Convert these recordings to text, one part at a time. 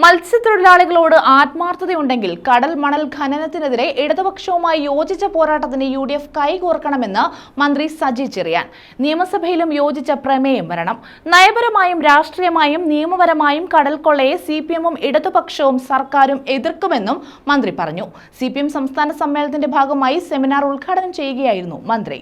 മത്സ്യത്തൊഴിലാളികളോട് ആത്മാർത്ഥതയുണ്ടെങ്കിൽ കടൽ മണൽ ഖനനത്തിനെതിരെ ഇടതുപക്ഷവുമായി യോജിച്ച പോരാട്ടത്തിന് UDF കൈകോർക്കണമെന്ന് മന്ത്രി സജി ചെറിയാൻ. നിയമസഭയിലും യോജിച്ച പ്രമേയം വരണം. നയപരമായും രാഷ്ട്രീയമായും നിയമപരമായും കടൽ കൊള്ളയെ CPM-ഉം ഇടതുപക്ഷവും സർക്കാരും എതിർക്കുമെന്നും മന്ത്രി പറഞ്ഞു. CPM സംസ്ഥാന സമ്മേളനത്തിന്റെ ഭാഗമായി സെമിനാർ ഉദ്ഘാടനം ചെയ്യുകയായിരുന്നു മന്ത്രി.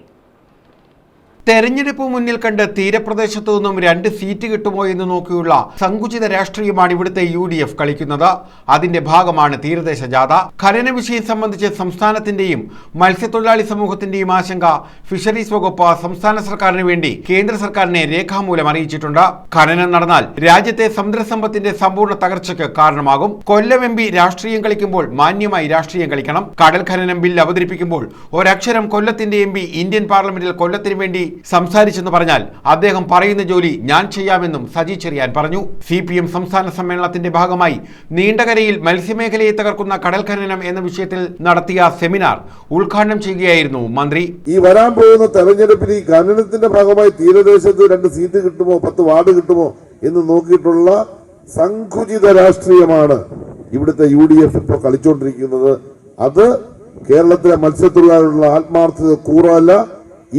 തെരഞ്ഞെടുപ്പ് മുന്നിൽ കണ്ട് തീരപ്രദേശത്തു നിന്നും 2 സീറ്റ് കിട്ടുമോ എന്ന് നോക്കിയുള്ള സങ്കുചിത രാഷ്ട്രീയമാണ് ഇവിടുത്തെ UDF കളിക്കുന്നത്. അതിന്റെ ഭാഗമാണ് തീരദേശ ജാഥ. ഖനന വിഷയം സംബന്ധിച്ച് സംസ്ഥാനത്തിന്റെയും മത്സ്യത്തൊഴിലാളി സമൂഹത്തിന്റെയും ആശങ്ക ഫിഷറീസ് വകുപ്പ് സംസ്ഥാന സർക്കാരിന് വേണ്ടി കേന്ദ്ര സർക്കാരിനെ രേഖാമൂലം അറിയിച്ചിട്ടുണ്ട്. ഖനനം നടന്നാൽ രാജ്യത്തെ സമുദ്രസമ്പത്തിന്റെ സമ്പൂർണ്ണ തകർച്ചയ്ക്ക് കാരണമാകും. കൊല്ലം MP രാഷ്ട്രീയം കളിക്കുമ്പോൾ മാന്യമായി രാഷ്ട്രീയം കളിക്കണം. കടൽ ഖനനം ബിൽ അവതരിപ്പിക്കുമ്പോൾ ഒരക്ഷരം കൊല്ലത്തിന്റെ MP ഇന്ത്യൻ പാർലമെന്റിൽ കൊല്ലത്തിന് വേണ്ടി സംസാരിച്ചെന്ന് പറഞ്ഞാൽ അദ്ദേഹം പറയുന്ന ജോലി ഞാൻ ചെയ്യാമെന്നും സജി ചെറിയാൻ പറഞ്ഞു. CPM സംസ്ഥാന സമ്മേളനത്തിന്റെ ഭാഗമായി നീണ്ടകരയിൽ മത്സ്യമേഖലയെ തകർക്കുന്ന കടൽ ഖനനം എന്ന വിഷയത്തിൽ നടത്തിയ സെമിനാർ ഉദ്ഘാടനം ചെയ്യുകയായിരുന്നു മന്ത്രി. ഈ വരാൻ പോകുന്ന തെരഞ്ഞെടുപ്പിൽ ഈ ഖനനത്തിന്റെ ഭാഗമായി തീരദേശത്ത് 2 സീറ്റ് കിട്ടുമോ 10 വാർഡ് കിട്ടുമോ എന്ന് നോക്കിയിട്ടുള്ള സങ്കുചിത രാഷ്ട്രീയമാണ് ഇവിടുത്തെ UDF ഇപ്പോൾ കളിച്ചുകൊണ്ടിരിക്കുന്നത്. അത് കേരളത്തിലെ മത്സ്യത്തൊഴിലാളികളുടെ ആത്മാർത്ഥത കൂറല്ല,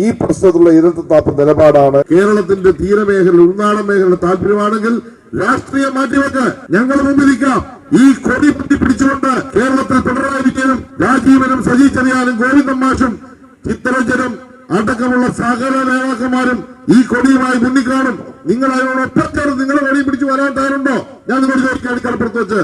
ഈ പ്രശ്നത്തിലുള്ള ഇരട്ടത്താപ്പ് നിലപാടാണ്. കേരളത്തിന്റെ തീരമേഖല ഉൾനാടൻ മേഖലയുടെ താല്പര്യമാണെങ്കിൽ രാഷ്ട്രീയം മാറ്റിവെക്ക്, ഞങ്ങൾ മുമ്പിലിരിക്കാം. ഈ കൊടി പിടിച്ചുകൊണ്ട് കേരളത്തിൽ പിണറായി വിജയനും രാജീവനും സജി ചെറിയാനും ഗോവിന്ദൻ മാഷും ചിത്തരഞ്ജനും അടക്കമുള്ള സകല നേതാക്കന്മാരും ഈ കൊടിയുമായി മുന്നിൽ കാണും. നിങ്ങൾ അതിനോടൊപ്പം നിങ്ങളെ കൊടി പിടിച്ചു വരാൻ തയ്യാറുണ്ടോ? ഞാൻ നിങ്ങളോട് ചോദിക്കുകയാണ് കടപ്പുറത്ത് വെച്ച്.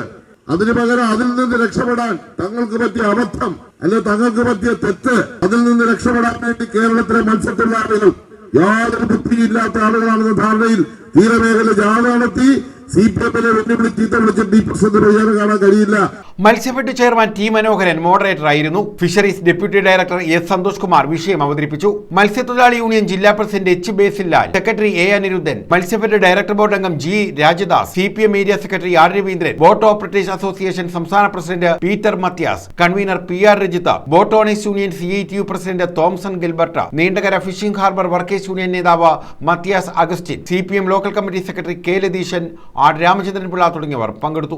അതിനു പകരം അതിൽ നിന്ന് രക്ഷപ്പെടാൻ തങ്ങൾക്ക് പറ്റിയ അബദ്ധം അല്ലെ തങ്ങൾക്ക് പറ്റിയ തെറ്റ്, അതിൽ നിന്ന് രക്ഷപ്പെടാൻ വേണ്ടി കേരളത്തിലെ മത്സ്യത്തൊഴിലാളികൾ യാതൊരു ബുദ്ധിയില്ലാത്ത ആളുകളാണെന്ന ധാരണയിൽ തീരമേഖല ജാഥ നടത്തി CPM-നെ വെല്ലുവിളിച്ച് ചീത്ത വിളിച്ചിട്ട് ഈ പ്രശ്നത്തിന് പരിഹാരം കാണാൻ കഴിയില്ല. Matsyafed chairman T Manoharan moderator ആയിരുന്നു. Fisheries deputy director S Santhosh Kumar വിഷയം അവതരിപ്പിച്ചു. മത്സ്യത്തൊഴിലാളി യൂണിയൻ ജില്ലാ president H Basilal, secretary A Aniruddhan, Matsyafed director board അംഗം G Rajadas, CPM area secretary R Raveendran, boat operators association സംസ്ഥാന president Peter Mathias, convener PR Rajitha, boat owners union CITU president Thomson Gilbert, Neendakara fishing harbour workers union നേതാവ് Mathias Augustine, CPM local committee secretary K Latheeshan, R Ramachandran Pillai തുടങ്ങിയവർ പങ്കെടുത്തു.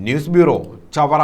News bureau, Chavara.